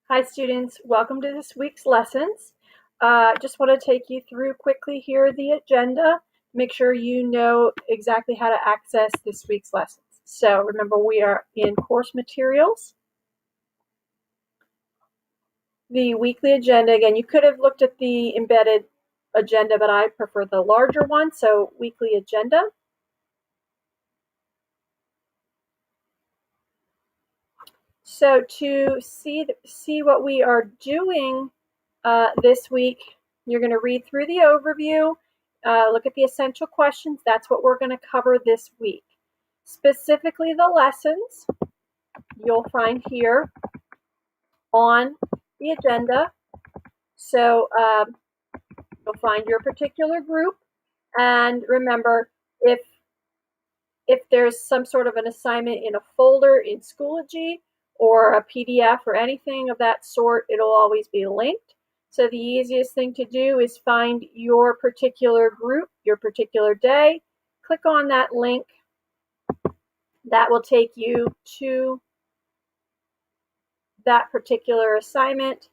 Hi students, welcome to this week's lessons. Just want to take you through quickly here the agenda. Make sure you know exactly how to access this week's lessons. So remember, we are in course materials. The weekly agenda, again, you could have looked at the embedded agenda, but I prefer the larger one, so weekly agenda. So to see what we are doing this week, you're going to read through the overview, look at the essential questions. That's what we're going to cover this week. Specifically, the lessons you'll find here on the agenda. So you'll find your particular group, and remember, if there's some sort of an assignment in a folder in Schoology or a PDF or anything of that sort, it'll always be linked. So the easiest thing to do is find your particular group, your particular day, click on that link. That will take you to that particular assignment,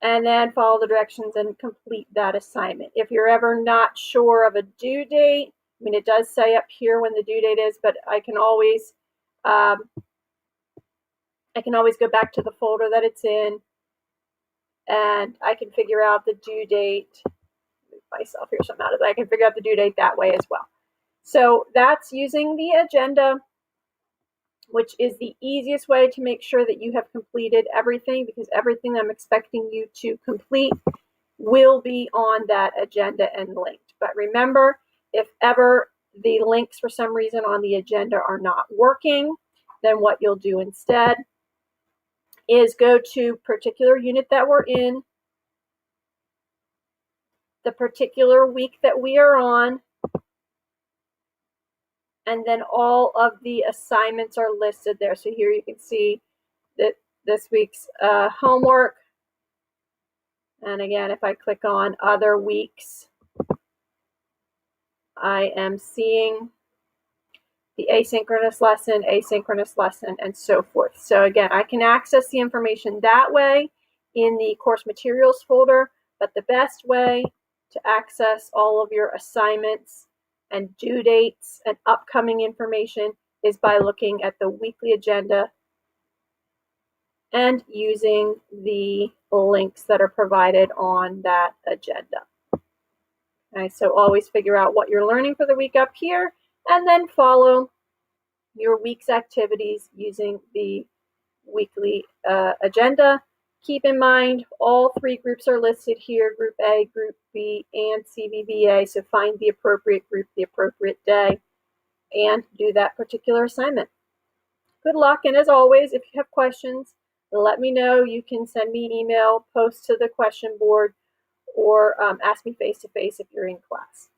and then follow the directions and complete that assignment. If you're ever not sure of a due date, I mean, it does say up here when the due date is, but I can always go back to the folder that it's in, and I can figure out the due date. Move myself here so I'm out of it. I can figure out the due date that way as well. So that's using the agenda, which is the easiest way to make sure that you have completed everything, because everything I'm expecting you to complete will be on that agenda and linked. But remember, if ever the links for some reason on the agenda are not working, then what you'll do instead is go to particular unit that we're in, the particular week that we are on, and then all of the assignments are listed there. So here you can see that this week's homework. And again, if I click on other weeks, I am seeing the asynchronous lesson, and so forth. So again, I can access the information that way in the course materials folder, but the best way to access all of your assignments and due dates and upcoming information is by looking at the weekly agenda and using the links that are provided on that agenda. Okay, so always figure out what you're learning for the week up here, and then follow your week's activities using the weekly agenda. Keep in mind, all three groups are listed here, Group A, Group B, and CVBA, so find the appropriate group, the appropriate day, and do that particular assignment. Good luck, and as always, if you have questions, let me know. You can send me an email, post to the question board, or ask me face-to-face if you're in class.